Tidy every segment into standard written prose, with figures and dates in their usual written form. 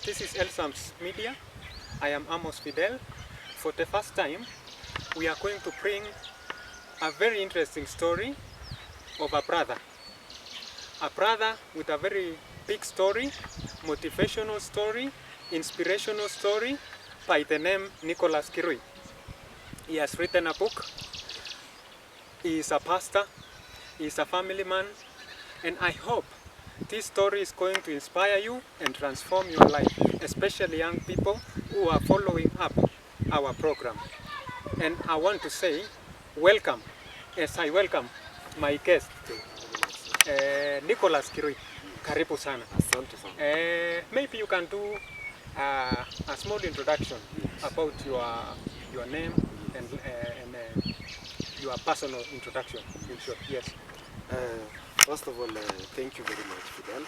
This is Elsams Media. I am Amos Fidel. For the first time, we are going to bring a very interesting story of a brother. A brother with a very big story, motivational story, inspirational story by the name Nikolas Kirui. He has written a book. He is a pastor. He is a family man. And I hope this story is going to inspire you and transform your life, especially young people who are following up our program. And I want to say welcome, as I welcome my guest, Nikolas Kirui. Karibu sana. Asante sana. Maybe you can do a small introduction about your name and your personal introduction in short. Yes. First of all, thank you very much, Fidel,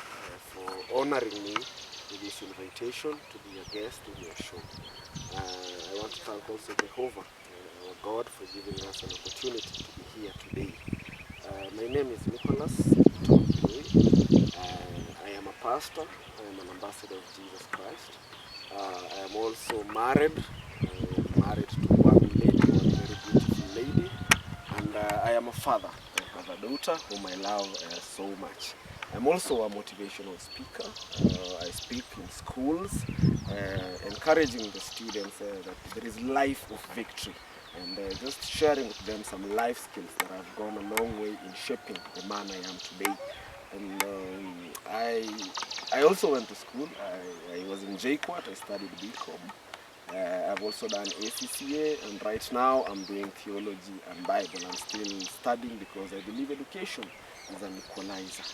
for honoring me with this invitation to be a guest in your show. I want to thank also Jehovah, our God, for giving us an opportunity to be here today. My name is Nikolas Kirui. I am a pastor. I am an ambassador of Jesus Christ. I am also married. I am married to one lady, one very beautiful lady, and I am a father. I have a daughter whom I love so much. I'm also a motivational speaker. I speak in schools, encouraging the students that there is life of victory, and just sharing with them some life skills that have gone a long way in shaping the man I am today. And I also went to school. I was in JQuat. I studied BCom. I've also done ACCA, and right now I'm doing theology and Bible. I'm still studying because I believe education is an equalizer.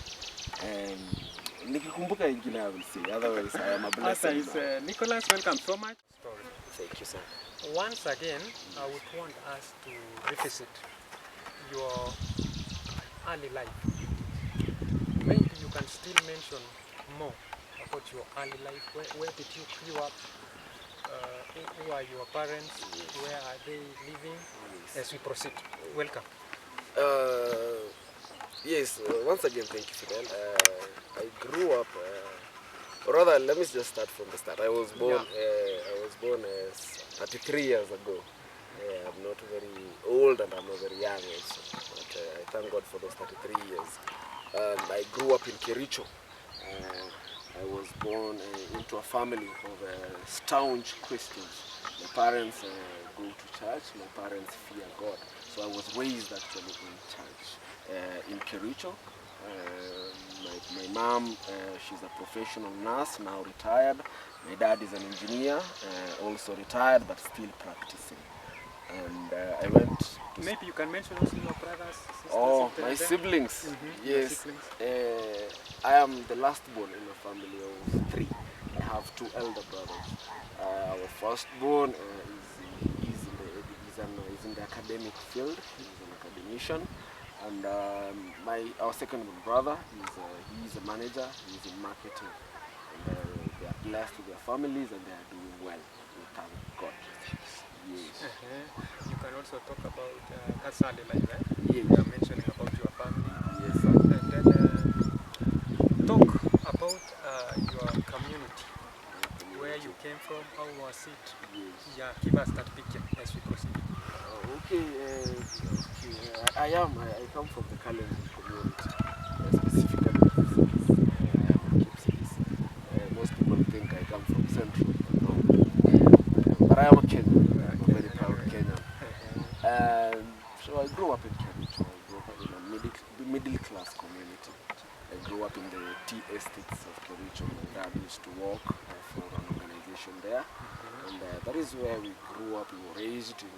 Nikikumbuka ingine I will say, otherwise I am a blessing. Nikolas, welcome so much. Thank you, sir. Once again, I would want us to revisit your early life. Maybe you can still mention more about your early life. Where did you grow up? Who are your parents? Where are they living? As we proceed. Welcome. Yes, once again, thank you, Fidel. I grew up, rather, let me just start from the start. I was born 33 years ago. I'm not very old and I'm not very young also, but I thank God for those 33 years. I grew up in Kericho. I was born into a family of staunch Christians. My parents go to church, my parents fear God. So I was raised actually in church in Kericho. My mom, she's a professional nurse, now retired. My dad is an engineer, also retired but still practicing. And I went to... Maybe you can mention also your brothers, sisters. Oh, my siblings. Yes. Siblings. I am the last born in a family of 3. I have 2 elder brothers. Our firstborn is in the academic field. He's an academician. And our second brother, he's a manager. He's in marketing. And they are blessed with their families and they are doing well. We thank God. Yes. You can also talk about that's early life, right? Yes. You are mentioning about your family. Yes, sir. And then talk about your community, where you came from, how was it? Yes. Yeah, give us that picture as we proceed. I come from the Kalenjin community, specifically I am a Kipsigis. Most people think I come from Central, but I am a Kenyan. I'm a very proud Kenyan. So I grew up in Kericho. I grew up in a middle class community. I grew up in the tea estates of Kericho. My dad used to work for an organization there, and that is where we grew up. We were raised in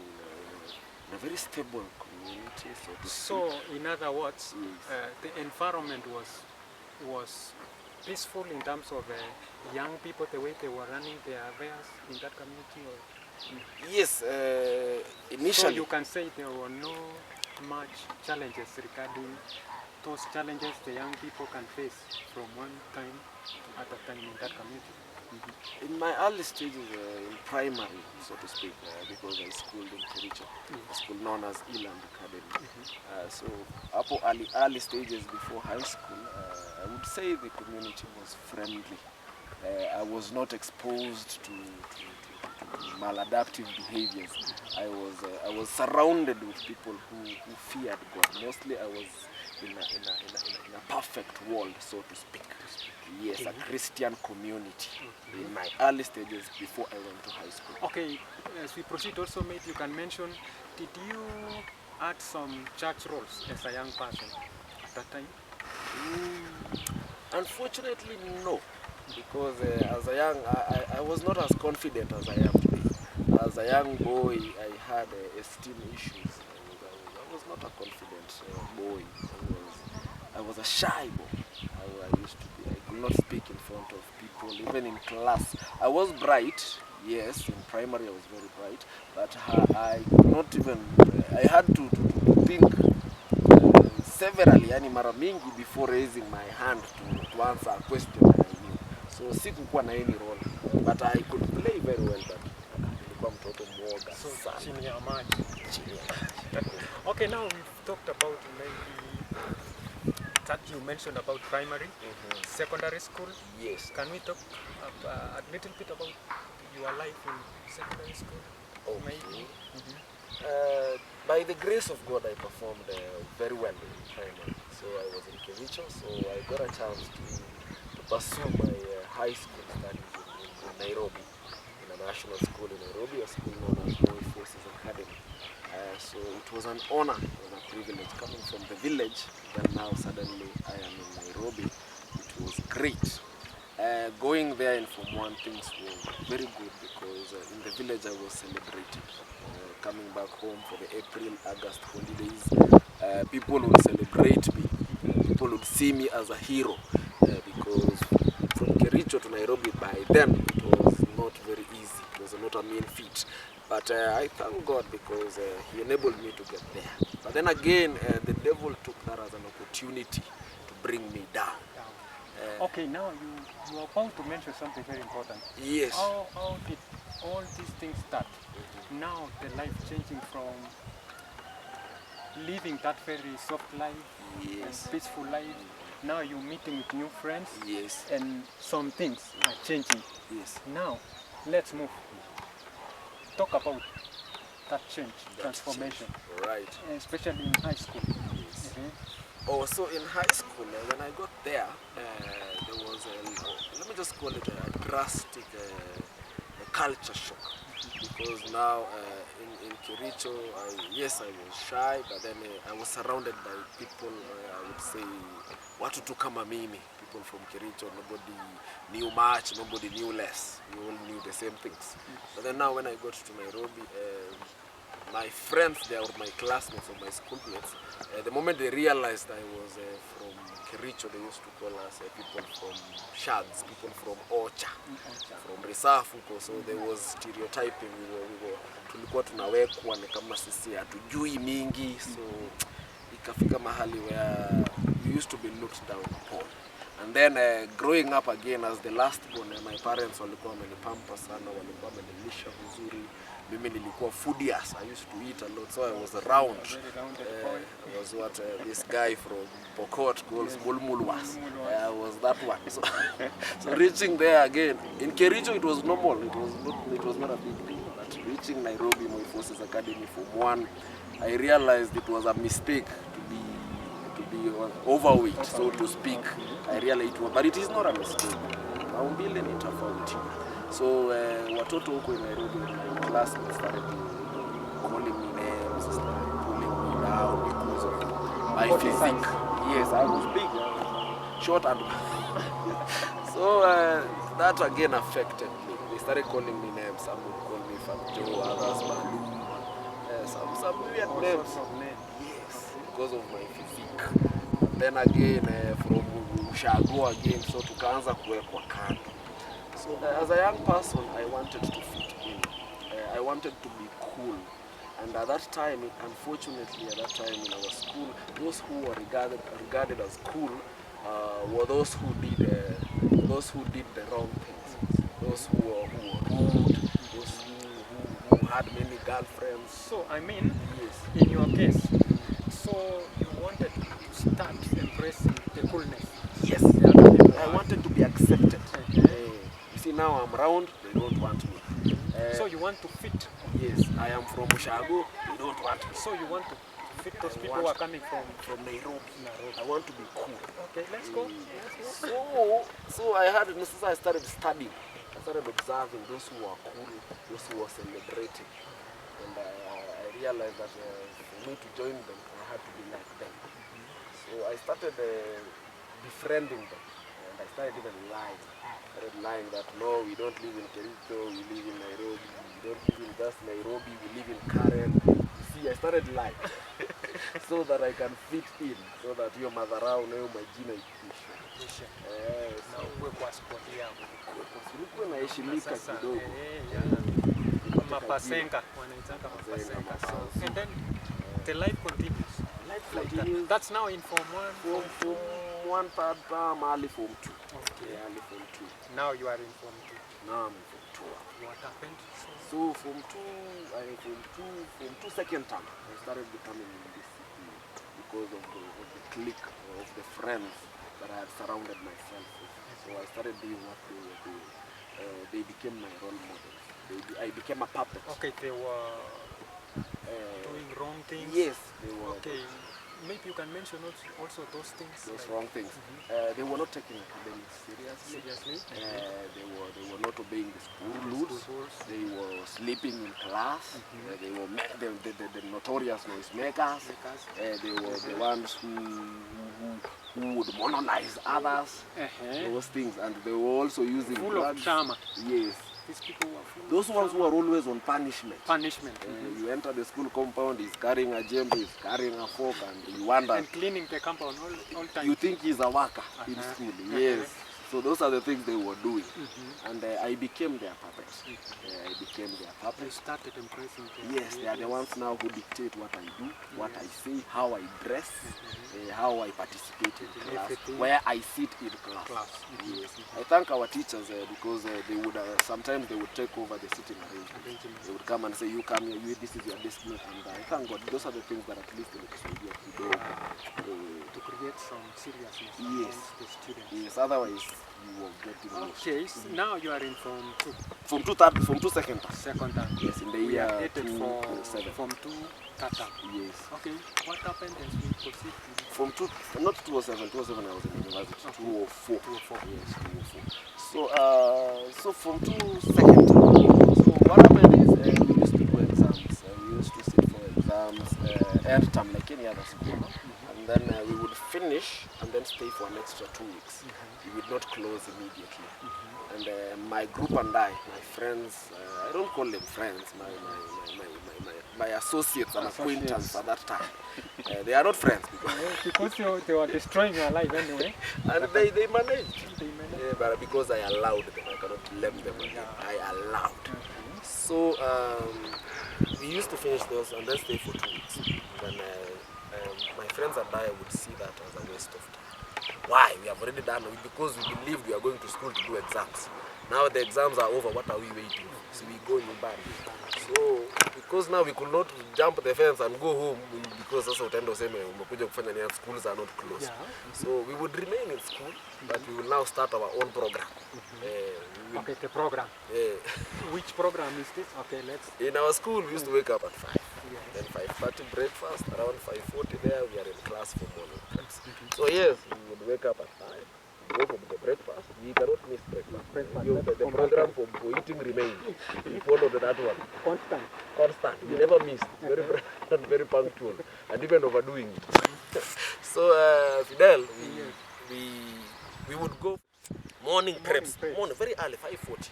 a very stable community. So in other words, yes. the environment was peaceful in terms of young people, the way they were running their affairs in that community? Or? Yes, initially. So you can say there were no much challenges regarding those challenges the young people can face from one time at a time in that community. In my early stages, in primary, so to speak, because I schooled in Kericho, a school known as Eland Academy. So up early stages before high school, I would say the community was friendly. I was not exposed to maladaptive behaviors. I was surrounded with people who feared God. Mostly I was in a perfect world, so to speak. Yes, a Christian community in my early stages before I went to high school. Okay, as we proceed also, mate, you can mention, did you add some church roles as a young person at that time? Unfortunately, no. Because as a young, I was not as confident as I am today. As a young boy, I had esteem issues. I was not a confident boy. I was a shy boy. I used to be. I could not speak in front of people, even in class. I was bright, yes. In primary, I was very bright, but I could not even. I had to think severally, yani mara mingi, before raising my hand to answer a question that I knew. So sikukuwa na any role, but I could play very well. But nilikuwa mtoto mwoga sana. Chini ya maji. Okay, now we've talked about maybe that you mentioned about primary, secondary school. Yes. Can we talk a little bit about your life in secondary school? Okay. Maybe. By the grace of God, I performed very well in primary. So I was in Kericho, so I got a chance to pursue my high school studies in Nairobi, in a national school in Nairobi, a school known as Armed Forces Academy. So it was an honor, it was a privilege coming from the village, and now suddenly I am in Nairobi. It was great. Going there in Form 1, things were very good because in the village I was celebrated. Coming back home for the April, August holidays, people would celebrate me. People would see me as a hero because from Kericho to Nairobi by then it was not very easy. It was not a mean feat. But I thank God because He enabled me to get there. But then again, the devil took that as an opportunity to bring me down. Okay, now you are about to mention something very important. Yes. How did all these things start? Now the life changing from living that very soft life, Yes. and peaceful life. Now you're meeting with new friends. Yes. And some things are changing. Yes. Now let's move. Talk about that change, transformation. Right. Especially in high school. Yes. Oh, so in high school, when I got there, there was let me just call it a drastic culture shock. Because now in Kericho, yes, I was shy, but then I was surrounded by people, I would say, watu tu kama mimi. People from Kericho, nobody knew much, nobody knew less. We all knew the same things. But then now when I got to Nairobi, my friends there, or my classmates or my schoolmates, the moment they realized I was from Kericho, they used to call us people from Shags, people from Ocha, from Risafuko. So there was stereotyping. Tulikuwa tunawekwa ni kama sisi hatujui mingi. So ikafika mahali where we used to be looked down upon. And then growing up again as the last born, my parents walikuwa wamenipampa sana, walikuwa wamenilisha vizuri. Mimi nilikuwa foodias. I used to eat a lot, so I was around. I was what this guy from Pokot calls Bulmulwas. I was that one. So reaching there again in Kericho, it was normal. It was not a big deal. But reaching Nairobi Armed Forces Academy Form 1, I realized it was a mistake to be overweight, so to speak. I realized it was, but it is not a mistake. Maumbile ni tofauti. So watoto huko in Nairobi, my classmates started calling me names, started pulling me down because of my physique. Yes, I was big, short and so that again affected me. They started calling me names. Some would call me Famjo, others Baloo, some weird names. Yes, because of my physique. Then again from Shago again, so tukaanza kuwekwa kando. So as a young person, I wanted to fit in. I wanted to be cool. And at that time, unfortunately, at that time in our school, those who were regarded as cool were those who did the wrong things. Those who were rude, those who had many girlfriends. So I mean, yes. In your case, so you wanted to start embracing the coolness. Yes, I wanted to be accepted. now I'm round, they don't want me. So you want to fit? Yes, I am from Ushago, they don't want me. So you want to fit those people who are coming from Nairobi. Nairobi. I want to be cool. Okay, let's go. Let's go. So I had, since I started studying, I started observing those who are cool, those who are celebrating. And I realized that for me to join them, I had to be like them. So I started befriending them. And I started even lying. I started lying that no, we don't live in Kericho, we live in Nairobi. We don't live in just Nairobi, we live in Karen. You see, I started lying. So that I can fit in, so that your mother around my jina ikisha. Na uwe kwa sport yako. Sikuwa naheshimika kidogo. Mapasenga, wanaitaka mapasenga. So, and then the life continues. Life continues. That's now in Form 1. Form 1, third term, early Form 2. Okay. Yeah, early Form 2. Now you are in Form 2. Now I'm in Form 2. What happened? So Form 2, Form 2 second term, I started becoming indisciplined because of the clique of the friends that I had surrounded myself with. So I started doing what they were doing. They became my role models. I became a puppet. Okay, they were doing wrong things? Yes, they were. Okay, maybe you can mention also those things. Those like wrong things. They were not taking academics seriously. They were not obeying the school rules. They were sleeping in class. They were the notorious noise makers. They were the ones who would monolize others. Those things, and they were also using full drugs. Of trauma. Yes. These people were full those of ones trauma. who are always on punishment. Punishment. You enter the school compound, he's carrying a djembe, he's carrying a fork, and you wonder. And cleaning the compound all time. You think he's a worker in school. Yes. So those are the things they were doing. And I became their puppet. I became their puppet. They started impressing them. Yes, they are the ones now who dictate what I do, what I say, how I dress, how I participate in class, where I sit in class. Yes. I thank our teachers because they would sometimes they would take over the sitting arrangement. They would come and say, you come here, this is your destiny. And I thank God, those are the things that at least they would to create some seriousness amongst the students. Yes, otherwise you will get lost. Okay, so now you are in Form 2. Form 2 second term. Second term. Yes, in the year 2007. Form 2 third term. Yes. Okay, what happened as we proceed? Form 2, not 2007, 2007 I was in university, 2004. 2004. Yes, 2004. So Form 2 second term. So what happened is we used to do exams. We used to sit for exams, end term like any other school. And then we would finish and then stay for an extra 2 weeks. We would not close immediately. And my group and I, my friends, I don't call them friends, my associates and acquaintances at that time. They are not friends because they were destroying your life anyway. And they managed. But because I allowed them, I cannot blame them again. I allowed. So we used to finish those and then stay for 2 weeks. And my friends and I would see that as a waste of time. Why? We have already done it because we believed we are going to school to do exams. Now the exams are over, what are we waiting for? So we go in back. So because now we could not jump the fence and go home because also schools are not closed. So we would remain in school, but we will now start our own program. Okay, the program. Which program is this? Okay, let's. In our school, we used to wake up at 5. Then 5:30 breakfast, around 5:40 there, we are in class for morning class. So yes, we would wake up at 5, go for the breakfast. We cannot miss breakfast. The program for eating remains. We followed that one. Constant. We never missed. Very punctual. And even overdoing it. So Fidel, we would go morning preps. Morning, very early, 5:40.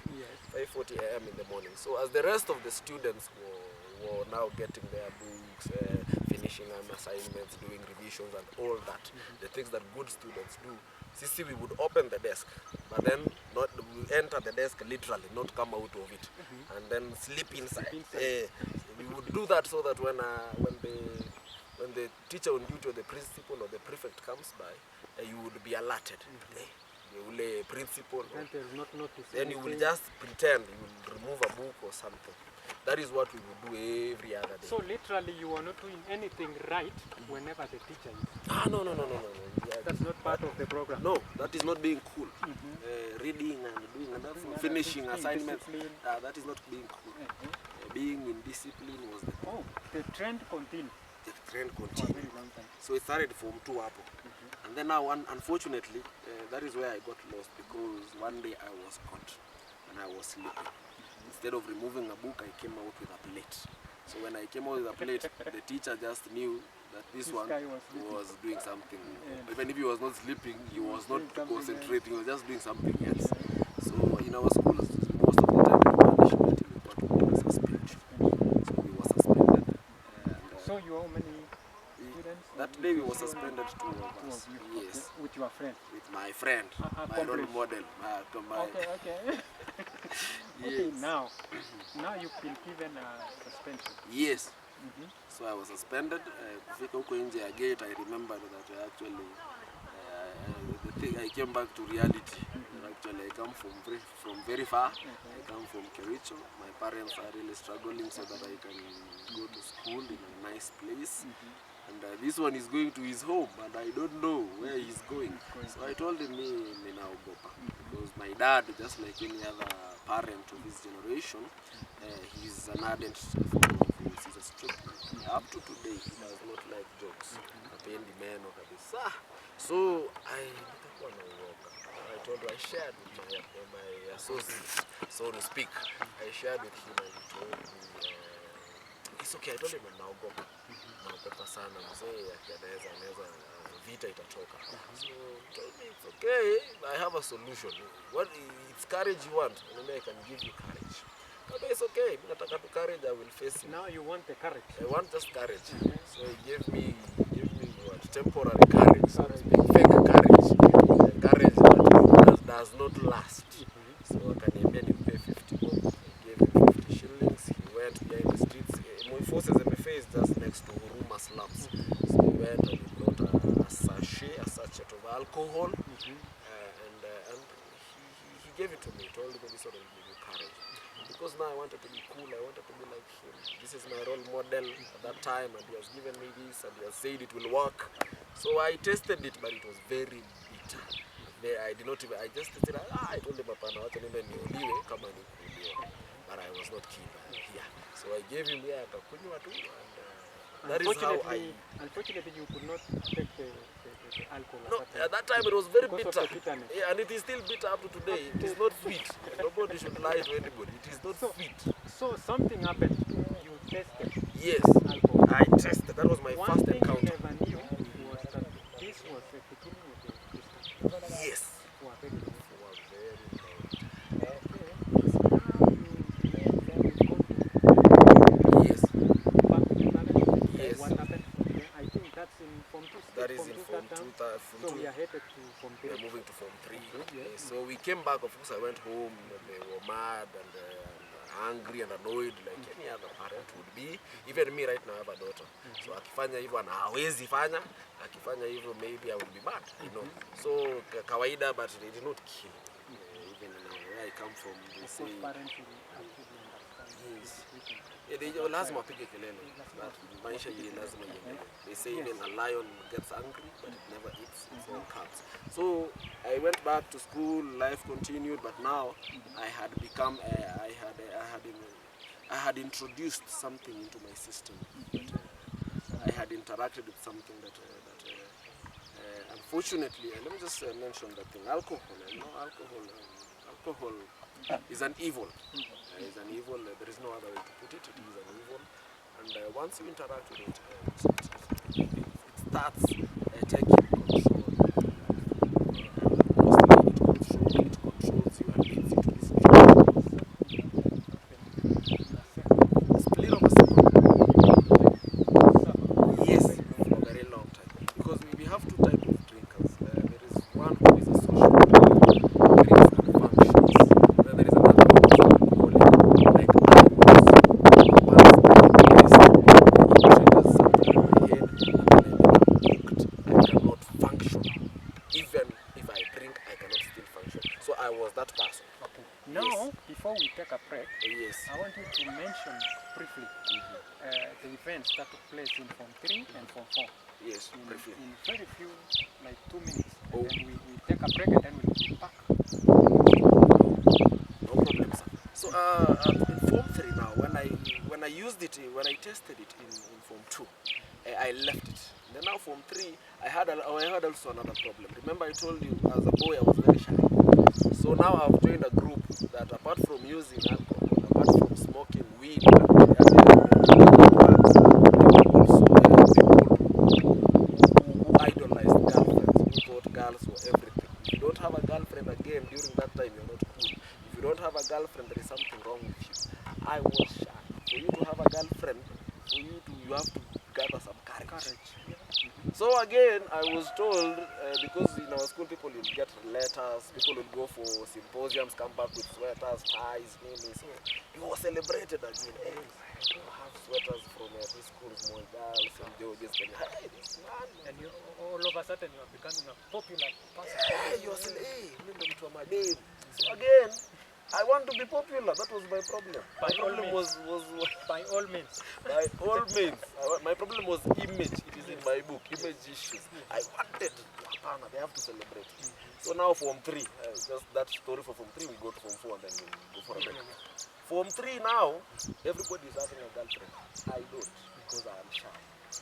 5:40 a.m. in the morning. So as the rest of the students were now getting their books, finishing assignments, doing revisions and all that, the things that good students do, we would open the desk, but then we enter the desk literally, not come out of it, and then sleep inside. We would do that so that when the teacher on duty or the principal or the prefect comes by, you would be alerted. The principal, then you will just pretend you will remove a book or something. That is what we would do every other day. So literally you are not doing anything right whenever the teacher is. No. That's not part of the program. No, that is not being cool. Reading and doing another, finishing assignments. That is not being cool. Being in discipline was the Oh, the trend continued. The trend For a continued. very long time. So it started from 2 up. And then now, unfortunately, that is where I got lost, because one day I was caught and I was sleeping. Instead of removing a book, I came out with a plate. So when I came out with a plate, the teacher just knew that this one guy was doing something. Even if he was not sleeping, he was not doing something concentrating, he was just doing something else. So in our schools, most of the time, punishment we got was suspension. So we were suspended. So you how many students? That day we were suspended, 2 of Two us. of you. Yes. Okay. With your friend. With my friend, my role Accomplished. model. Okay. Okay, Yes. now you've been given a suspension. Yes. So I was suspended. Kufika huko nje ya gate, I remembered that actually I came back to reality. Actually, I come from very far. I come from Kericho. My parents are really struggling so that I can go to school in a nice place. And this one is going to his home, and I don't know where he's going. So I told him, ninaogopa, because my dad, just like any other parent of his generation, he's an ardent follower of his. He's a strict man. Up to today, he does not like jokes. Hapendi meno kabisa. So I told him, I shared with my associate, so to speak. I shared with him, and he told me, it's okay. I told him, naogopa sana mzee, anaweza vita itatoka. So he told me, it's okay, I have a solution. What it's courage you want, and I can give you courage. Okay, it's okay, nataka to courage, I will face it. Now you want the courage. I want just courage. So he gave me what, temporary courage, so to speak, fake courage. Courage that does not last. So akaniambia nimpe 50 bob. I gave him 50 shillings. He went behind the streets. My forces and my face just next to Huruma slums. So he went and he brought a sachet of alcohol, and he gave it to me. He told me this one will give you courage. Because now I wanted to be cool, I wanted to be like him. This is my role model at that time, and he has given me this, and he has said it will work. So I tasted it, but it was very bitter. I did not even, I just said, I told him, but I was not keen here. So I gave him akakunywa tu, and that is how I... Unfortunately, you could not take the alcohol. No, at that time it was very because bitter. Yeah, and it is still bitter up to today. It is not sweet. Nobody should lie to anybody. It is not sweet. So something happened. You tested Yes, alcohol. I tested. That was my One first thing encounter. you never knew was that this was the beginning of the business. Yes. For a very long time. For a very long time. Yes. Yes. What happened? I think that's in Form 2. That is in Form 2. So we are headed to Form 3. We are moving to Form 3. Yes. So we came back, of course I went home, they were mad and angry and annoyed like any other parent would be. Even me right now I have a daughter. So akifanya hivyo na hawezi fanya, akifanya hivyo maybe I will be mad, you know. So kawaida, but they did not kill. Even where I come from, they say Parents will actually understand. yes. Lazima wapige kelele. Maisha hii lazima iendelee. They say even a lion gets angry, but it never eats its own cubs. So I went back to school, life continued, but now I had become, I had introduced something into my system. I had interacted with something that unfortunately, let me just mention that thing, alcohol. You know, alcohol is an evil. It's an evil. There is no other way to put it. It is an evil. And once you interact with it, it starts taking control. Mostly it controls you and leads you to this split of a second. Yes, for a very long time. Because we have two types of drinkers. There is one who is a social drinks and functions. Then there is another one who is alcoholic, like I cannot Now, before we take a break, Yes. I want you to mention briefly the events that took place in Form 3 and Form 4. Yes, briefly. In very few, like 2 minutes. And Oh. then we take a break and then we'll be back. No problem, sir. So in Form 3 now, when I used it, when I tested it in Form 2, I left it. Then now Form 3, I had also another problem. Remember I told you as a boy I was very shy. So now I've joined a group that apart from using alcohol, apart from smoking weed, and other drugs, there were also people who idolized girlfriends, who thought girls were everything. If you don't have a girlfriend again during that time, you're not cool. If you don't have a girlfriend, there is something wrong with you. I was shy. For you to have a girlfriend, you have to gather some courage. So again, I was told, because in our school people will get letters, people will go for symposiums, come back with sweaters, ties, maybe. So you were celebrated again. Hey, you have sweaters from every school's more girls and Georges. Hey, this man. And you, all of a sudden you are becoming a popular person. Hey, you are saying, hey, to my babe. So again, I want to be popular. That was my problem. By My all problem means. was By all means. by all means. My problem was image. It is in my book, image issues. I wanted they have to celebrate. So now Form 3, just that story for Form 3, we go to Form 4 and then we go for a break. Form 3 now, everybody is having a girlfriend. I don't, because I am shy.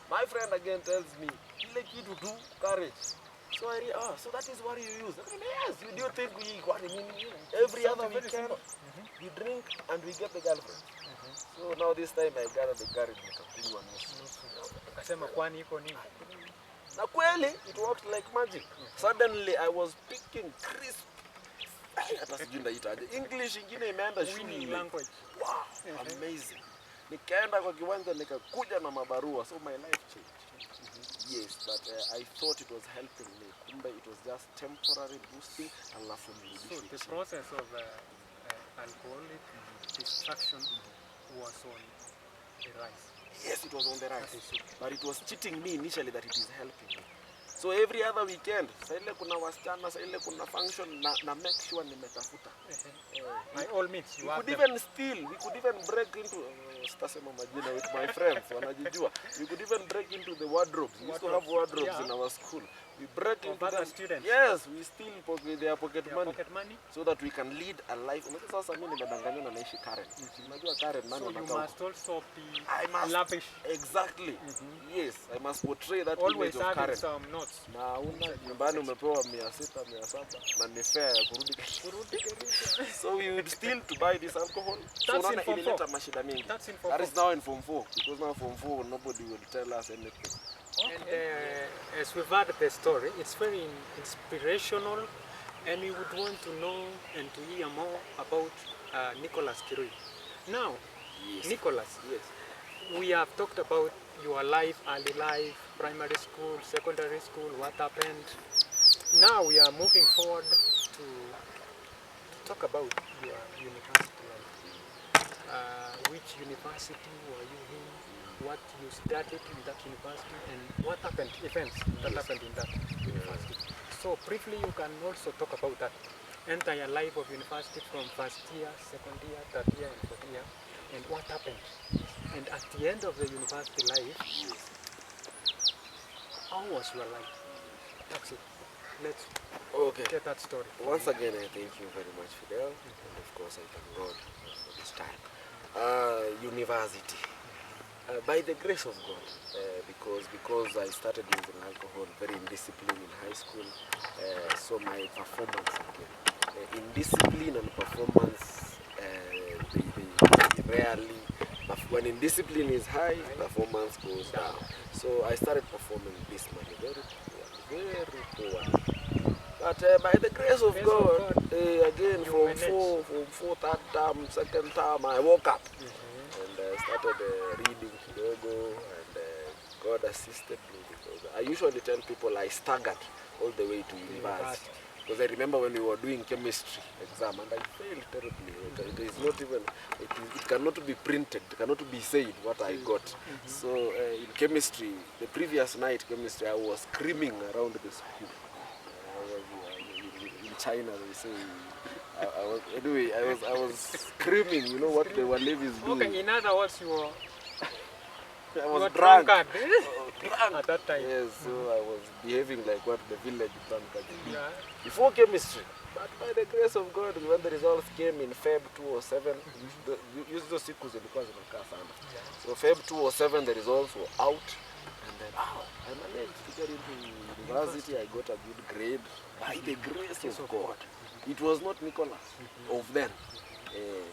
My friend again tells me, "Ile kitu do courage." So so that is what you use. Yes, you do think every other weekend we drink and we get the girlfriend. So now this time I got the garage nikakunywa nusu. Akasema kwani iko nini? Na kweli it worked like magic. Suddenly I was picking crisp. Hata sijui ndaitaje. English ingine imeenda Winning language. Wow, amazing. Nikaenda kwa kiwanja nikakuja na mabarua, so my life changed. Yes, but I thought it was helping me. Kumbe it was just temporary boosting and So the process of alcoholic distraction was on the rise. Yes, it was on the rise. But it was cheating me initially that it is helping me. So every other weekend, saa ile kuna wasichana, saa ile kuna function, na make sure nimetafuta. By all means, we could even steal, we could even break into, sitasema majina with my friends, wanajijua. We could even break into the wardrobes. We used to have wardrobes in our school. We break into other students. Yes, we steal their pocket money. So that we can lead a life. Sasa mimi nimedanganywa na naishi Karen. Unajua Karen nani anakaa? So you must also be lavish. Exactly. Yes, I must portray that always image of Karen. Some notes. Na nyumbani umepewa 600, 700 na ni fair ya kurudi. So we would steal to buy this alcohol. That's so in Form 4. That is now in Form 4. Because now Form 4 nobody will tell us anything. Okay. And as we've heard the story, it's very inspirational, and we would want to know and to hear more about Nikolas Kirui. Now, Yes. Nikolas, Yes. we have talked about your life, early life, primary school, secondary school, what happened. Now we are moving forward to talk about your university life. Which university were you in? What you studied in that university, and what happened, events that happened in that university. So briefly you can also talk about that entire life of university from first year, second year, third year and fourth year, and what happened. And at the end of the university life, how was your life? That's it. Let's get that story. Once again, I thank you very much, Fidel, and of course I thank God for this time. University. By the grace of God, because I started using alcohol, very indisciplined in high school, so my performance again, indiscipline and performance, they rarely, when indiscipline is high, performance goes down. So I started performing dismally, very poor. But by the grace of God, again from four, third term, second term, I woke up. And started reading Kidogo, and God assisted me, because I usually tell people I staggered all the way to university. Because I remember when we were doing chemistry exam and I failed terribly. It is not even, it cannot be printed, it cannot be said what I got. So in chemistry, the previous night chemistry, I was screaming around the school. In China they say, I was screaming, you know what the Walevis do. Okay, in other words, you were I was drunk drunk at that time. Yes, so I was behaving like what the village drunkard do. Yeah. Before chemistry, but by the grace of God, when the results came in Feb 2007, use those sequels because of the car. So Feb 2007, the results were out, and then I managed to get into university. I got a good grade by the grace of God. It was not Nikolas of then,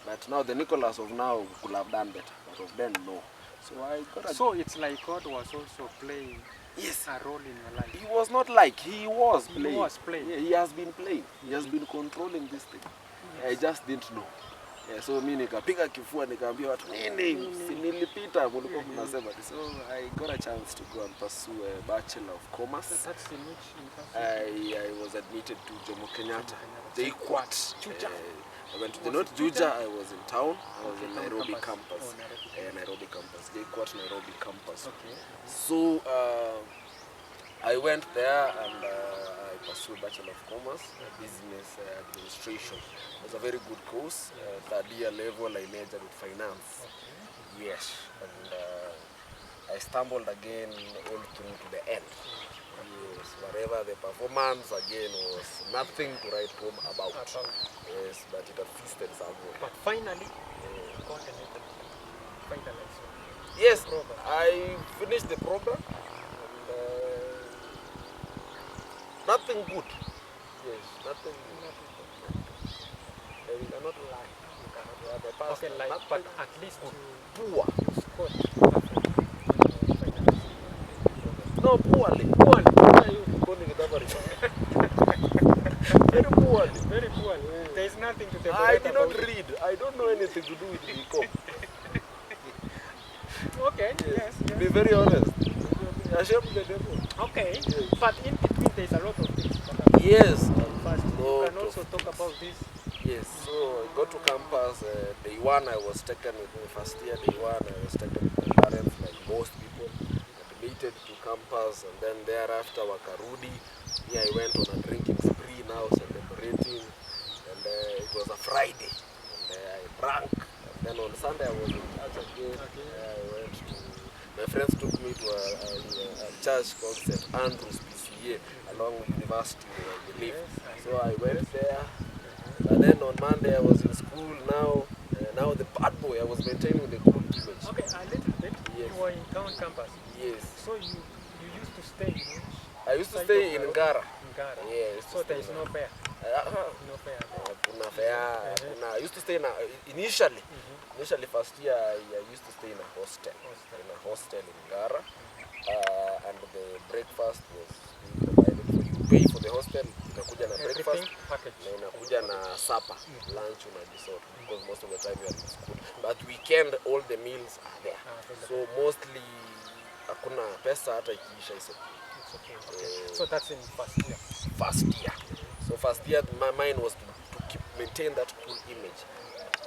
but now the Nikolas of now could have done better, but of then no. So I got a. So it's like God was also playing a role in your life. He was not like, he was playing. He was playing. Yeah, he has been playing. He has been controlling this thing. Yes. I just didn't know. Yeah, so mimi nikapiga kifua nikaambia watu nini nilipita mlikuwa mnasema. So I got a chance to go and pursue a Bachelor of Commerce. That's in which university? I was admitted to Jomo Kenyatta. JKUAT. I went to the North Juja. I was in town. I was in Nairobi campus. Nairobi campus. JKUAT Nairobi campus. Okay. So I went there and I pursued Bachelor of Commerce, Business Administration. It was a very good course. Third year level, I majored with finance. Okay. Yes, and I stumbled again all through to the end. Yes, whatever the performance again was nothing to write home about. Yes, but it assisted somewhere. But finally, yes, I finished the program. Nothing good. Yes, nothing good. You cannot lie. You cannot lie. The past, okay, like, but at least poor. You scored. No, poorly. Very poorly. Very poorly. There is nothing to tell. I did not read. I don't know anything to do with BCom. Okay, yes. Be very honest. Okay, yes. But in between there is a lot of things. Yes. You can also talk about this. Yes, so I got to campus. Day one I was taken with the first year. Day one I was taken with my parents, like most people. Admitted to campus, and then thereafter Wakarudi. Here I went on a drinking spree now, celebrating. And it was a Friday. And I drank. And then on Sunday I was in church again. I went to. My friends took me to a church called St. Andrew's PCA along with university, I believe. So I went there, and then on Monday I was in school. Now the bad boy, I was maintaining the good image. Okay, a little bit. Yes. You were in town campus. Yes. So you used to stay in which? I used to stay in Ngara. Ngara. Yeah. So there is no fare. No fare. I used to stay initially. Initially, first year, I used to stay in a hostel. In a hostel in Ngara. And the breakfast was provided for you. Pay for the hostel, inakuja na breakfast, na inakuja na supper, lunch unajisort, because most of the time you are in school. But weekend, all the meals are there. So mostly, hakuna pesa hata ikiisha iso. So that's in first year. First year. So first year, my mind was to maintain that cool image.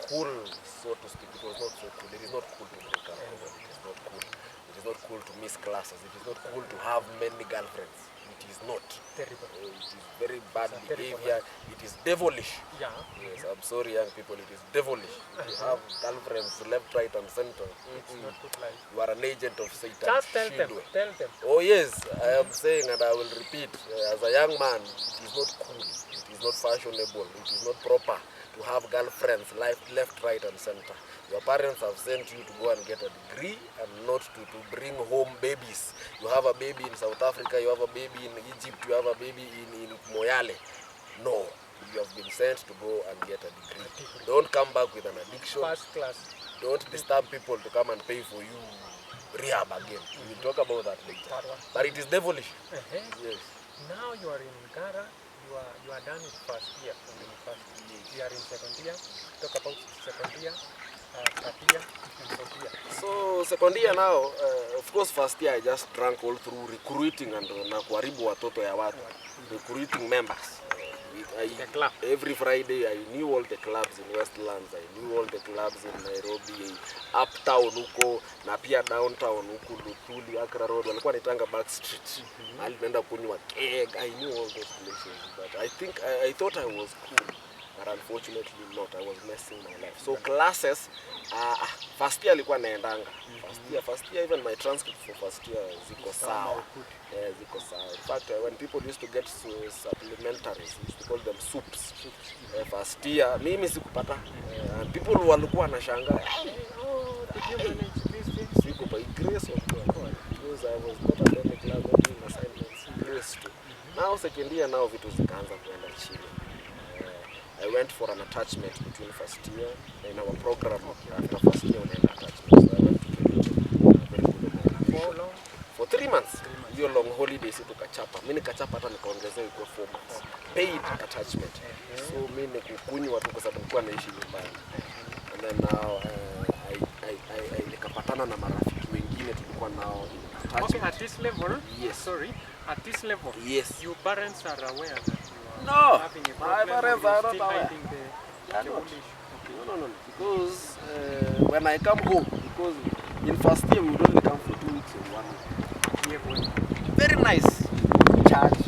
Cool, so to speak. It was not so cool. It is not cool to break alcohol. It is not cool. It is not cool to miss classes. It is not cool to have many girlfriends. It is not. Terrible. It is very bad behavior. It is devilish. Yeah. Yes, I'm sorry, young people. It is devilish. You have girlfriends left, right, and center. It's not good life. You are an agent of Satan. Just tell them. Tell them. Oh yes, I am saying, and I will repeat. As a young man, it is not cool. It is not fashionable. It is not proper to have girlfriends left, right, and center. Your parents have sent you to go and get a degree and not to bring home babies. You have a baby in South Africa, you have a baby in Egypt, you have a baby in Moyale. No, you have been sent to go and get a degree. Don't come back with an addiction. First class. Don't disturb people to come and pay for you rehab again. We will talk about that later. But it is devilish. Yes. Now you are in Ngara. You are done with first year from the university. You are in second year. Talk about second year, third year, and fourth year. So second year now, of course first year I just drank all through recruiting and na kuharibu watoto ya watu. Recruiting members. Every Friday I knew all the clubs in Westlands, I knew all the clubs in Nairobi, uptown huko, na pia downtown huko, Luthuli, Accra Road, walikuwa nitanga back street. Mahali naenda kunywa keg. I knew all those places, but I thought I was cool. but unfortunately not. I was messing my life. So classes, first year alikuwa naendanga. First year even my transcript for first year ziko sawa. Ziko sawa. In fact, when people used to get supplementaries, we used to call them soups. First year, mimi sikupata. People walikuwa wanashangaa. Siku by grace of God. Because I was not attending class, not doing assignments. Grace too. Now second year, now vitu zikaanza kuenda chini. I went for an attachment between first year in our program. After first year, we had attachment. So I went to for 3 months. Hiyo long holidays tukachapa. Mimi nikachapa hata nikaongezea iko 4 months. Paid attachment. So mimi nikukunywa tu kwa sababu nilikuwa naishi nyumbani. And then now I nikapatana na marafiki wengine tulikuwa nao. Okay, at this level, yes. Sorry, at this level, yes. Your parents are aware that you are having a my problem. parents are not aware. No, because when I come home, because in first year we would only come for 2 weeks or 1 week. Very nice. Church,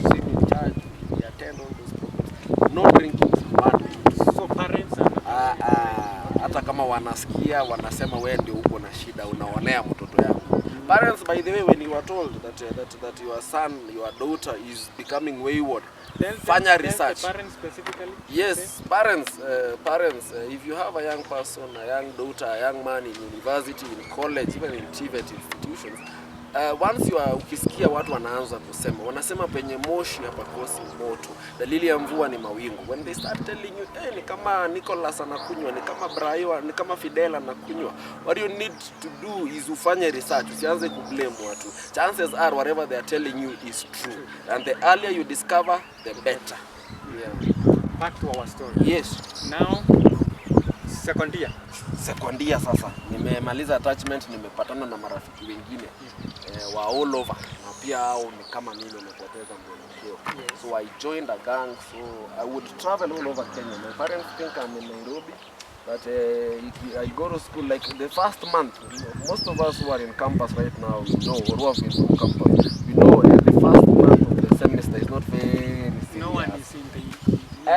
sing in church, we attend all those programs. No drinking, one. So parents are hata kama wanasikia wanasema wewe ndio uko na shida unaonea mtoto yako. Parents, by the way, when you are told that your son, your daughter is becoming wayward, fanya research. Parents specifically? Yes, parents. If you have a young person, a young daughter, a young man in university, in college, even in TVET institutions, once you are ukisikia watu wanaanza kusema, wanasema penye moshi hapakosi moto. Dalili ya mvua ni mawingu. When they start telling you, ni kama Nicholus anakunywa, ni kama Brayo, ni kama Fidel anakunywa. What you need to do is ufanye research. Usianze kublame watu. Chances are whatever they are telling you is true. And the earlier you discover, the better. Yeah. Back to our story. Yes. Now, second year sasa. Nimemaliza attachment, nimepatana na marafiki wengine. Wa all over. Na pia hao ni kama mimi nimepoteza mwelekeo. Yes. So I joined a gang, so I would travel all over Kenya. My parents think I'm in Nairobi, but I go to school like the first month. Most of us who are in campus right now, we know, or who have been to campus, we know the first month of the semester is not very serious. No one is in the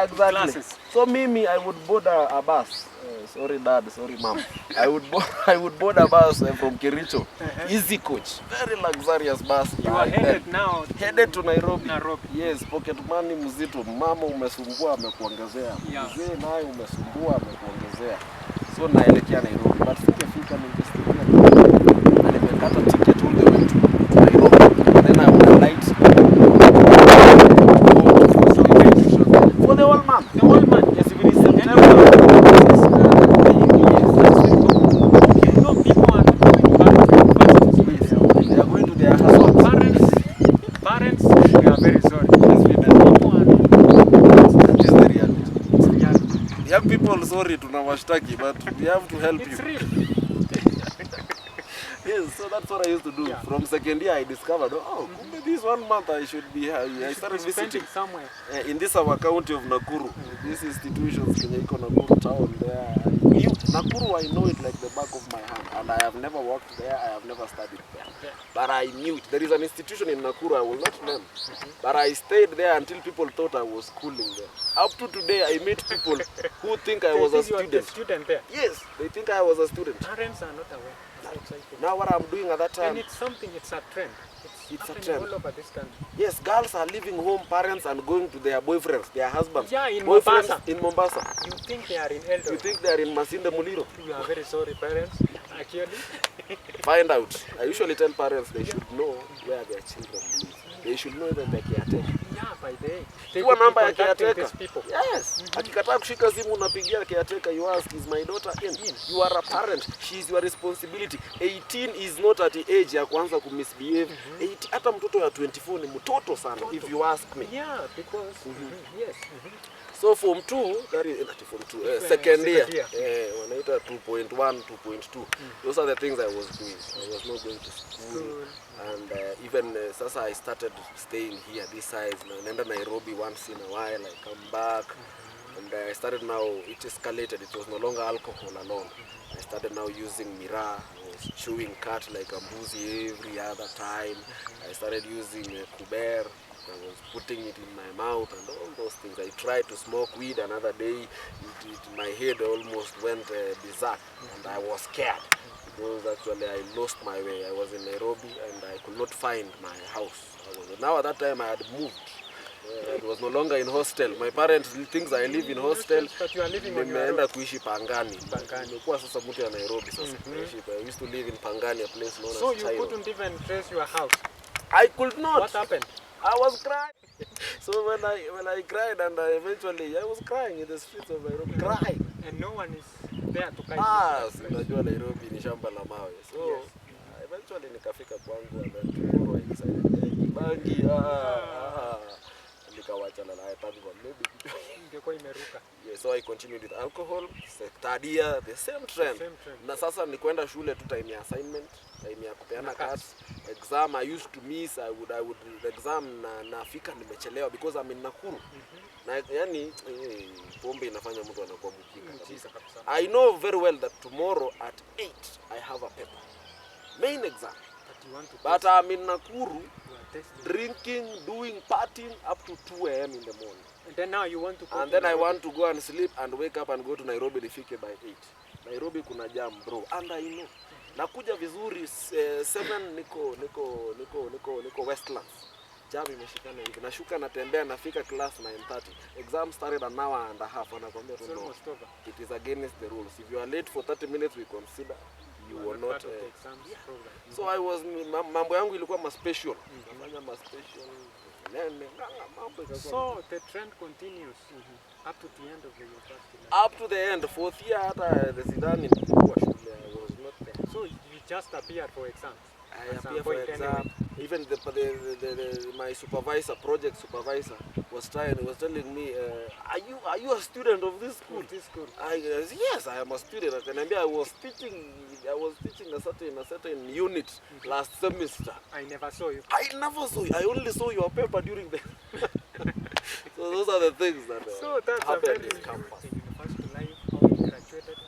exactly. Classes. So Mimi, I would board a bus. Sorry dad, sorry mom. I would board a bus from Kericho. Easy coach, very luxurious bus. You are headed to Nairobi. Yes, pocket money mzito. Mama umesumbua amekuongezea. Mzee naye umesumbua amekuongezea. So naelekea Nairobi. But singefika ningestudia. Na nimekata ticket all the way to Nairobi. Then I would light for the whole month. The whole month. Yes, even in September. Sorry, tunawashtaki, but we have to help it's you. Real. Yes, so that's what I used to do. Yeah. From second year, I discovered, this 1 month I should be here. I started visiting somewhere in this our county of Nakuru. These institutions, Kenya Nakuru town there. Nakuru, I know it like the back of my hand, and I have never worked there. I have never studied there, but I knew it. There is an institution in Nakuru, I will not name, but I stayed there until people thought I was schooling there. Up to today, I meet people who think I was a student. You are a student there? Yes, they think I was a student. Parents are not aware. Now what I'm doing at that time, and it's a trend. It's a trend all over this country. Yes, girls are leaving home, parents, and going to their boyfriends, their husbands. Yeah, in boyfriends Mombasa. In Mombasa. You think they are in Eldoret? You think they are in Masinde Muliro? You are very sorry, parents. Actually, find out. I usually tell parents they should know where their children live. They should know that they caretaker. Yeah, by the way. They could number ya caretaker. Yes. Akikataa kushika simu unapigia caretaker, you ask, is my daughter in? You are a parent. She is your responsibility. 18 is not at the age ya kuanza ku misbehave. Hata mtoto ya 24 ni mtoto sana, if you ask me. Yeah, because yes. So form 2, that is form 2, second year, wanaita 2.1, 2.2. Those are the things I was doing. I was not going to school. And even sasa I started staying here this size. Naenda Nairobi once in a while, I come back. And I started now, it escalated. It was no longer alcohol alone. I started now using miraa. I was chewing cat like a mbuzi every other time. I started using kuber. I was putting it in my mouth and all those things. I tried to smoke weed another day. My head almost went berserk, and I was scared because actually I lost my way. I was in Nairobi and I could not find my house. Now at that time I had moved. It was no longer in hostel. My parents think I live in hostel. Nimeenda kuishi Pangani. Nimekuwa sasa mtu ya Nairobi sasa. I used to live in Pangani, a place known as China. So you couldn't even trace your house? I could not. What happened? I was crying. So when I cried and eventually I was crying in the streets of Nairobi, crying. And no one is there to guide you. Unajua Nairobi ni shamba la mawe. So eventually nikafika kwangu and then tomorrow I decided, hey, bangi, nikawachana na thank God maybe ingekuwa imeruka. Yeah, so I continued with alcohol, third year, the same trend. Na sasa ni kwenda shule tu time ya assignment, time ya kupeana cards. Exam I used to miss, I would exam na nafika nimechelewa because I'm in Nakuru. Na yani pombe inafanya mtu anakuwa mjinga kabisa. I know very well that tomorrow at 8 I have a paper. Main exam. But I'm in Nakuru drinking, doing partying up to 2 a.m. in the morning. And then now you want to go and then I want to go and sleep and wake up and go to Nairobi nifike by 8. Nairobi kuna jam bro. And I know. Nakuja vizuri 7 niko Westlands. Jam imeshikana hivi. Nashuka natembea nafika class 9:30. Exam started an hour and a half. Anakuambia tu no. It is against the rules. If you are late for 30 minutes we consider you were not so I was mambo yangu ilikuwa ma special. Nafanya ma special. So the trend continues up to the end of the university. Up to the end, 4th year hata the sidani nilikuwa shule. I was not there. So you just appeared for exams? I appeared for exam. Even my supervisor, project supervisor, was telling me, are you a student of this school? Yes, I am a student. I was teaching a certain unit last semester. I never saw you. I never saw you. I only saw your paper during the. So those are the things that so that's happened in campus. University life, how you graduated,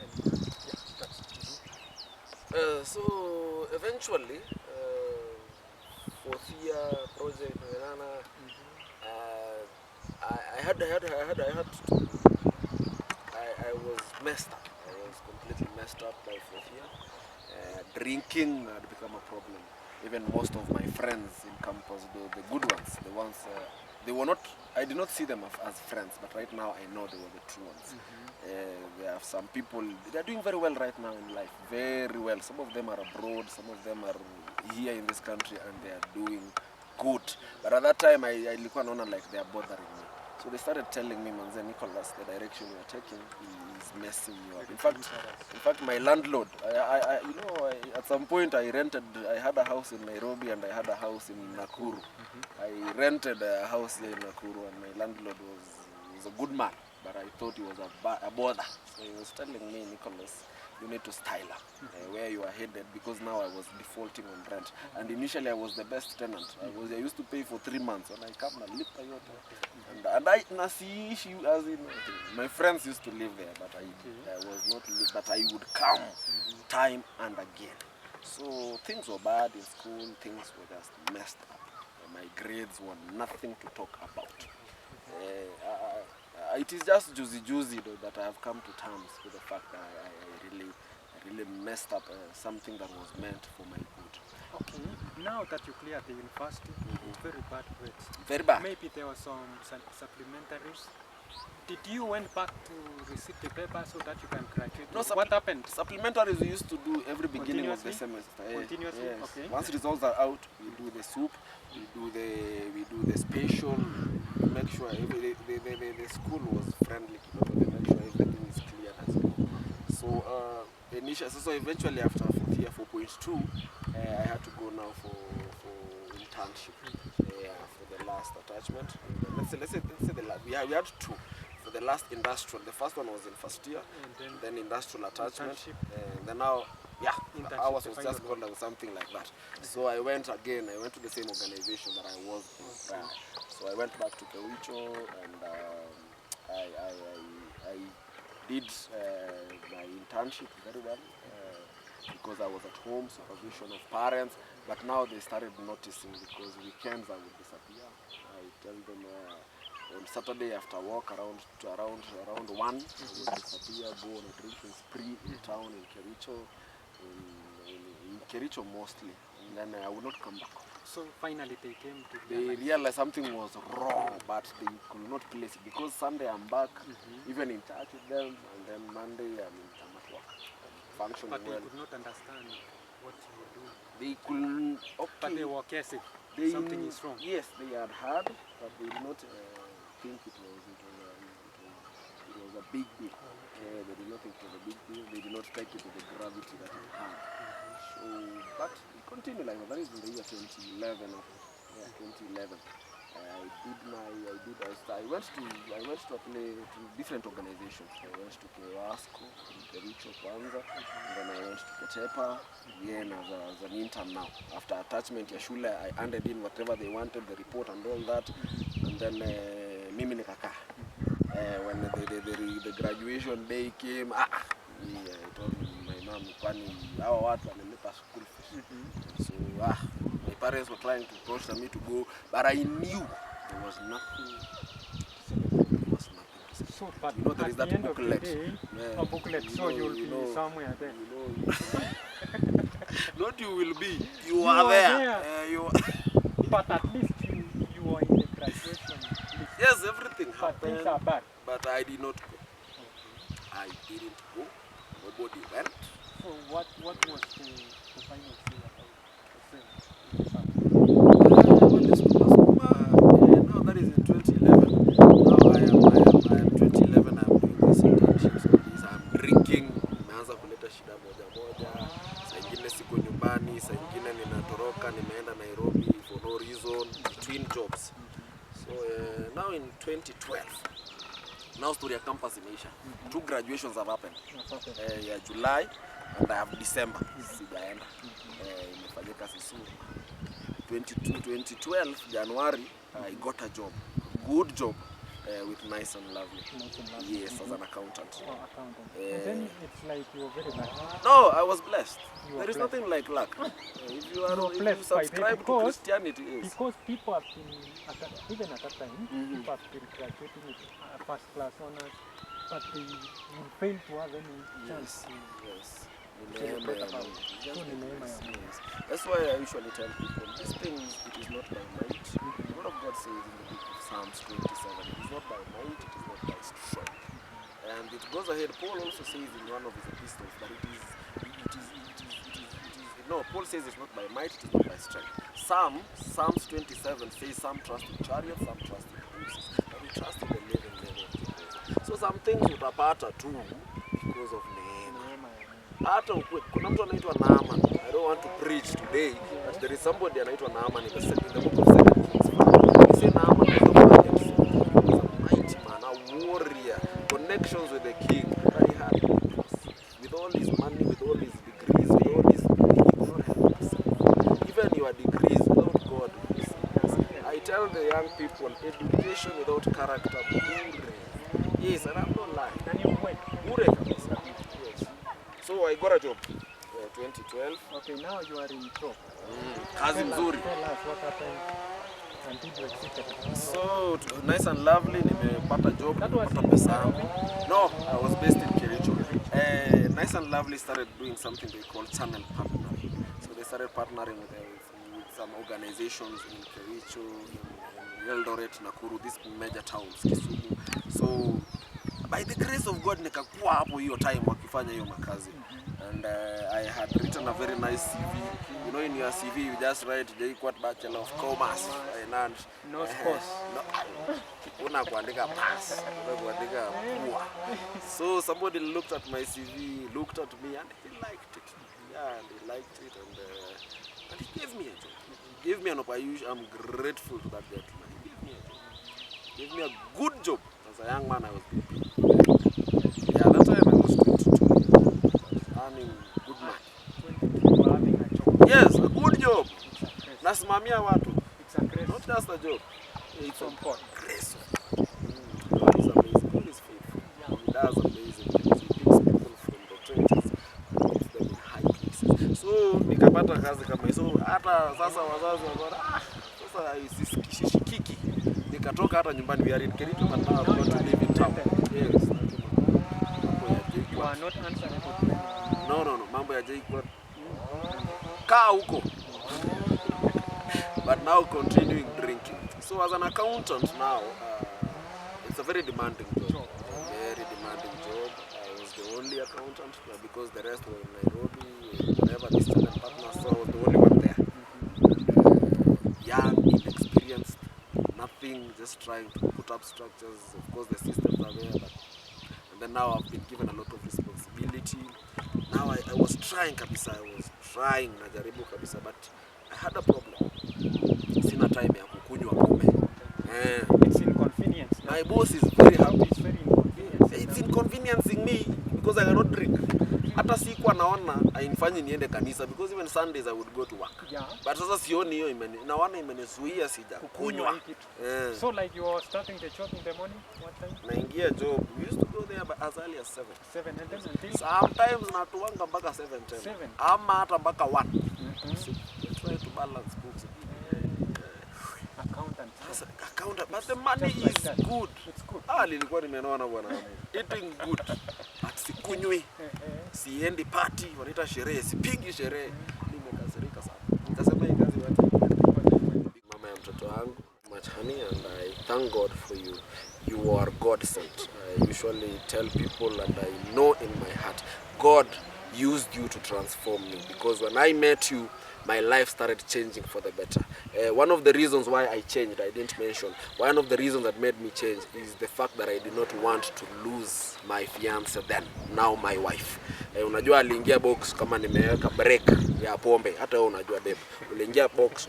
and so eventually. 4th year project, I was messed up. I was completely messed up by 4th year. Drinking had become a problem. Even most of my friends in campus, the good ones, the ones they were not. I did not see them as friends, but right now I know they were the true ones. There are some people, they are doing very well right now in life, very well. Some of them are abroad, some of them are here in this country, and they are doing good. But at that time, I look on like they are bothering me. So they started telling me, Manze, Nicholus, the direction you are taking is messing you up. In fact, my landlord, at some point I had a house in Nairobi and I had a house in Nakuru. I rented a house here in Nakuru, and my landlord was a good man, but I thought he was a bother. So he was telling me, Nicholus, you need to style up where you are headed, because now I was defaulting on rent. And initially I was the best tenant. I used to pay for 3 months, and I come and live by your and I nasi issue as in my friends used to live there, but I was not live, but I would come time and again. So things were bad in school, things were just messed up. My grades were nothing to talk about. It is just juicy though that I have come to terms with the fact that I really messed up something that was meant for my good. Okay, now that you cleared the university, very bad grades. Very bad. Maybe there were some supplementaries. Did you went back to receive the paper so that you can graduate? No, what happened? Supplementaries we used to do every beginning of the semester. Continuously? Yes. Okay. Once results are out, we do the soup, we do the special, we make sure the school was friendly, we make sure everything is clear as well. So so eventually after 4th year 4.2, I had to go now for internship for the last attachment. Let's say we had 2. For the last industrial, the first one was in 1st year, and then industrial attachment, and then now, ours was just called something like that. So I went to the same organization that I was in. So I went back to Kewicho, and I did my internship very well, because I was at home, supervision of parents, but now they started noticing because weekends I would disappear. I tell them on Saturday after work around 1, I will disappear, go on a drinking spree in town in Kericho, in Kericho mostly, and then I will not come back. So finally they came to They realized something was wrong, but they could not place it because Sunday I'm back, even in church with them, and then Monday I'm at work, functioning but they well. could not understand what you were doing. They couldn't. Okay. But they were guessing something is wrong. Yes, they had heard, but they did not think it was a big deal. They did not think it was a big deal. They did not take it with the gravity that it had. So, but it continued like that. That is in the year 2011. 2011. I went to different organizations. I went to Kewasco, Kericho Kwanza, and then I went to Ketepa, again as an intern now. After attachment ya shule, I handed in whatever they wanted, the report and all that, and then mimi nikaka. When the graduation day came, I told my mom, kwani hawa watu wanalipa school fees. So my parents were trying to pressure me to go, but I knew there was nothing. So, but you know, there is that booklet. A booklet, so you'll be somewhere there. Not you will be. You are there. But at least you were in the graduation list. Yes, everything but happened. Things are bad. But I did not go. I didn't go. Nobody went. So what was the final thing about now that is in 2011. Now I am 2011. I'm doing these internships. I'm drinking. Nimeanza kuleta shida moja moja. Saa ingine siko nyumbani. Saa ingine ninatoroka. Nimeenda Nairobi for no reason. Between jobs. So now in 2012. Now story of campus imeisha. 2 graduations have happened. July and I have December. Sijaenda. Imefanyika Sisuru. 2012 January I got a job. Good job with Nice and Lovely. Yes, as an accountant. And then it's like you were very lucky. No, I was blessed. There is nothing like luck. If you subscribe to Christianity, yes. Because people have been, even at that time, people have been graduating with first class honors, but they would fail to have any chance to That's why I usually tell people, these things, it is not by might. The word of God says in the book of Psalms 27, it is not by might, it is not by strength. And it goes ahead, Paul also says in one of his epistles that Paul says it's not by might, it is not by strength. Psalms 27 says some trust in chariots, some trust in horses, but we trust in the living Jehovah. So some things utapata too because of neema. Hata kuna mtu anaitwa Naaman. I don't want to preach today, but there is somebody anaitwa Naaman in the book of 2 Kings. They say Naaman was a mighty man, a warrior, connections with the king. But he had with all his money, with all his degrees, with all his even your degrees without God. I tell the young people, education without character, yes, and I'm not lying. And you went. Yes. So I got a job. 2012. Okay, now you are in job. Kazi mzuri. Tell us what happened and did you exit? So Nice and Lovely, nimepata job, nimepata pesa yangu. No, I was based in Kericho. Nice and Lovely started doing something they call channel partnering. So they started partnering with some organizations in Kericho, in Eldoret, Nakuru, these major towns, Kisumu. So by the grace of God, nikakuwa hapo hiyo time wakifanya hiyo makazi. And I had written a very nice CV. You know, in your CV, you just write JQuat Bachelor of Commerce, Finance. No sports. Una kuandika pass, una kuandika poor. So somebody looked at my CV, looked at me, and he liked it. Yeah, and he liked it, and he gave me a job. He gave me an opportunity. I'm grateful to that gentleman. He gave me a job. He gave me a good job. As a young man, I was good. Yeah, that time I was 22. Earning good money. Yes, a good job. Nasimamia watu. It's a grace. Not just a job. It's from God. Grace. God is amazing. God is faithful. He does amazing things. He picks people from the trenches and puts them in high places. So nikapata kazi kama hiyo. So hata sasa wazazi wakaona sasa isishikiki. nikatoka hata nyumbani. We are in Kericho but now I'm going to live in town. Yes. You are not answerable. No, mambo ya Jacob. Kaa huko. But now continuing drinking. So as an accountant now, it's a very demanding job. Very demanding job. I was the only accountant because the rest were in Nairobi, wherever this channel partners, so I was the only one there. Young, inexperienced, nothing, just trying to put up structures. Of course the systems are there, but and then now I've been given a lot of responsibility. Now I was trying kabisa, najaribu kabisa, but I had a problem. Sina time ya kukunywa pombe. It's inconvenience. My boss is very happy. It's very inconvenient. It's inconveniencing me because I cannot drink. Hata sikuwa naona hainifanyi niende kanisa because even Sundays I would go to work. Yeah. But sasa sioni hiyo naona imenizuia sija kunywa. So like you are starting the job in the morning, what time? Naingia job. We used to go there as early as 7. 7 and then until? Sometimes natuanga mpaka 7:10. 7. Ama hata mpaka 1. So we try to balance books. Accountant, but the money is good. It's good. Nilikuwa nimeona bwana. Eating good. But sikunywi. Siendi party, wanaita sherehe, sipigi sherehe. Nimekasirika sana. Nikasema hii kazi wacha. Mama ya mtoto wangu, much honey, and I thank God for you. You are God sent. I usually tell people and I know in my heart, God used you to transform me because when I met you, my life started changing for the better. One of the reasons why I changed, I didn't mention, one of the reasons that made me change is the fact that I did not want to lose my fiance then, now my wife. Unajua aliingia box kama nimeweka break ya pombe, hata wewe unajua babe. Uliingia box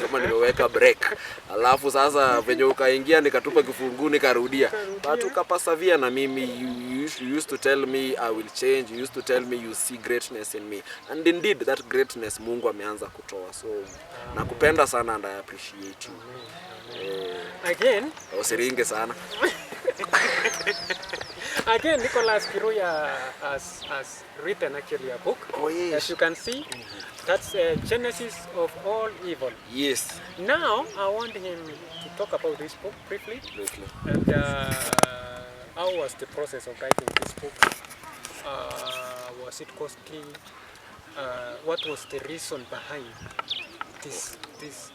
kama nimeweka break. Alafu sasa venye ukaingia nikatupa kifungu nikarudia. But ukapasavia na mimi, you used to tell me I will change, you used to tell me you see greatness in me. And indeed that greatness Mungu ameanza kutoa. So nakupenda sana and I appreciate you. Again, usiringe sana. Again, Nikolas Kirui has written actually a book. Oh, yes. As you can see, that's Genesis of all evil. Yes. Now, I want him to talk about this book briefly. And how was the process of writing this book? Was it costly? What was the reason behind this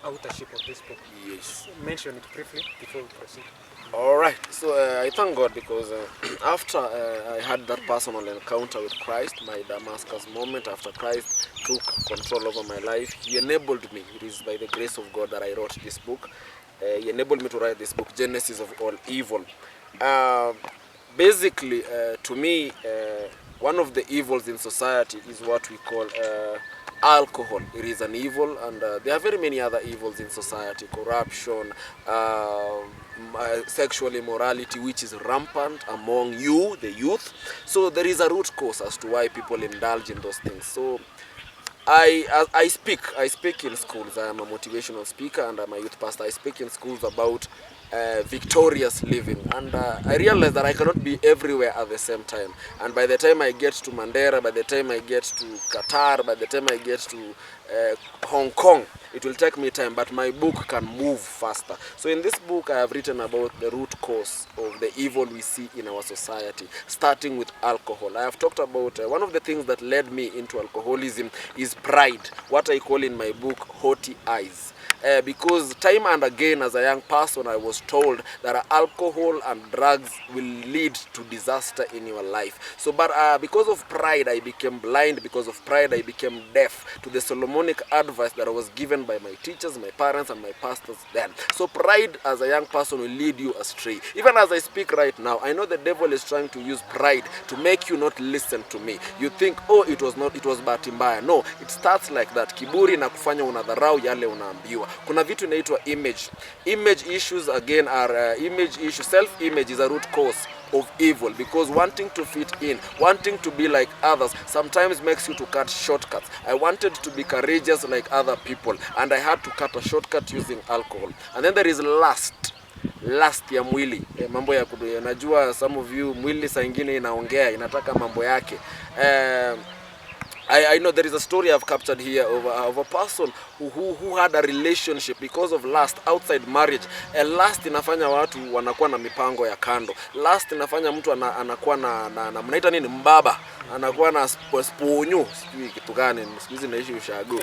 authorship of this book? Yes. Mention it briefly before we proceed. Alright, so I thank God because after I had that personal encounter with Christ, my Damascus moment, after Christ took control over my life, He enabled me. It is by the grace of God that I wrote this book. He enabled me to write this book, Genesis of All Evil. Basically, to me, one of the evils in society is what we call alcohol. It is an evil, and there are very many other evils in society: corruption, sexual immorality, which is rampant among you, the youth. So there is a root cause as to why people indulge in those things. So I speak in schools. I am a motivational speaker and I'm a youth pastor. I speak in schools about victorious living, and I realize that I cannot be everywhere at the same time. And by the time I get to Mandera, by the time I get to Qatar, by the time I get to Hong Kong, it will take me time, but my book can move faster. So in this book I have written about the root cause of the evil we see in our society, starting with alcohol. I have talked about one of the things that led me into alcoholism is pride, what I call in my book haughty eyes. Because time and again as a young person I was told that alcohol and drugs will lead to disaster in your life. So but because of pride I became blind, because of pride I became deaf to the Solomonic advice that I was given by my teachers, my parents and my pastors then. So pride as a young person will lead you astray. Even as I speak right now, I know the devil is trying to use pride to make you not listen to me. You think, oh, it was bahati mbaya. No, it starts like that. Kiburi na kufanya unadharau yale unaambiwa. Kuna vitu inaitwa image. Image issues again are image issues. Self-image is a root cause of evil, because wanting to fit in, wanting to be like others sometimes makes you to cut shortcuts. I wanted to be courageous like other people and I had to cut a shortcut using alcohol. And then there is lust ya mwili, mambo ya kudu. Najua some of you mwili saa ingine inaongea, inataka mambo yake. I know there is a story I've captured here of a person who had a relationship because of lust outside marriage. Lust inafanya watu wanakuwa na mipango ya kando. Lust inafanya mtu anakuwa na mnaita nini, mbaba, anakuwa na sponyo, sijui kitu gani, siku hizi naishi ushago.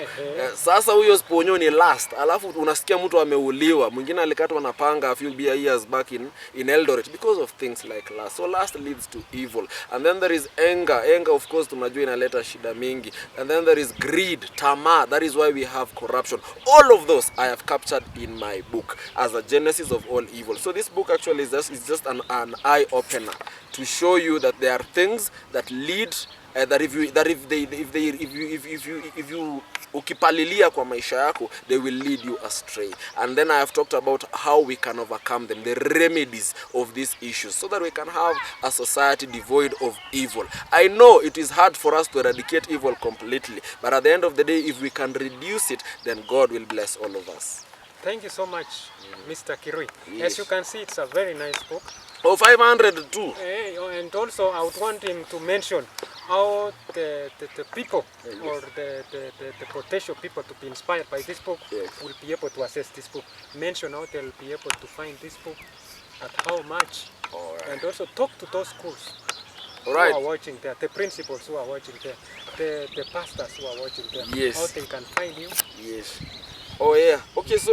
Sasa huyo sponyo ni lust. Alafu unasikia mtu ameuliwa, mwingine alikatwa na panga a few years back in Eldoret because of things like lust. So lust leads to evil. And then there is anger. Anger, of course, tunajua inaleta shida mingi. And then there is greed, tamaa. That is why we have corruption. All of those I have captured in my book as a genesis of all evil. So this book actually is just an eye opener to show you that there are things that lead if you ukipalilia kwa maisha yako, they will lead you astray. And then I have talked about how we can overcome them, the remedies of these issues, so that we can have a society devoid of evil. I know it is hard for us to eradicate evil completely, but at the end of the day, if we can reduce it, then God will bless all of us. Thank you so much, Mr. Kirui. Yes. As you can see, it's a very nice book. Oh, 500 too. And also, I would want him to mention how the people, yes, or the potential people to be inspired by this book, yes, will be able to access this book. Mention how they'll be able to find this book, at how much, and also talk to those schools who are watching there, the principals who are watching there, the pastors who are watching there, yes, how they can find you. Yes. Oh yeah. Okay, so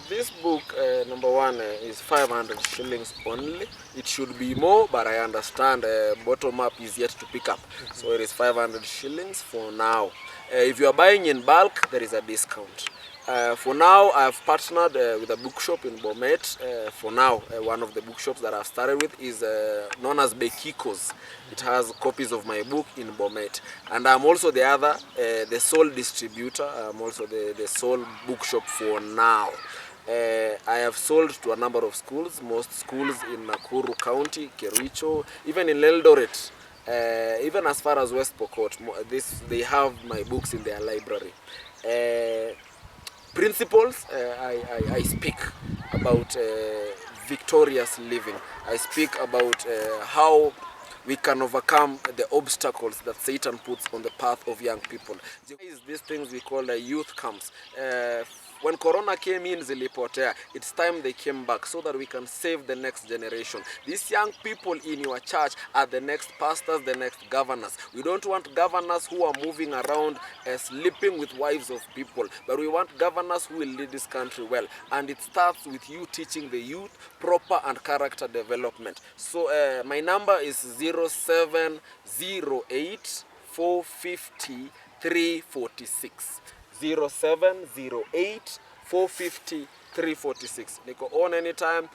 this book, number one, is 500 shillings only. It should be more, but I understand bottom up is yet to pick up. So it is 500 shillings for now. If you are buying in bulk, there is a discount. For now, I have partnered with a bookshop in Bomet. For now, one of the bookshops that I've started with is known as Bekiko's. It has copies of my book in Bomet. And I'm also the sole distributor. I'm also the sole bookshop for now. I have sold to a number of schools, most schools in Nakuru County, Kericho, even in Eldoret, even as far as West Pokot. They have my books in their library. Principles, I speak about victorious living. I speak about how we can overcome the obstacles that Satan puts on the path of young people. These things we call youth camps. When Corona came in, zilipotea. It's time they came back so that we can save the next generation. These young people in your church are the next pastors, the next governors. We don't want governors who are moving around sleeping with wives of people, but we want governors who will lead this country well. And it starts with you teaching the youth proper and character development. So my number is 0708 450 346. 0708 450 346. Niko on anytime.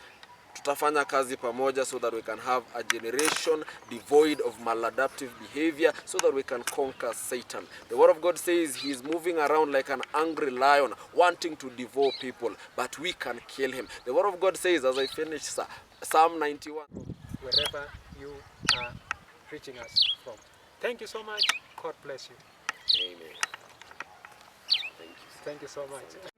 Tutafanya kazi pamoja so that we can have a generation devoid of maladaptive behavior, so that we can conquer Satan. The word of God says he is moving around like an angry lion wanting to devour people, but we can kill him. The word of God says, as I finish, Psalm 91. Wherever you are reaching us from. Thank you so much. God bless you. Amen. Thank you so much.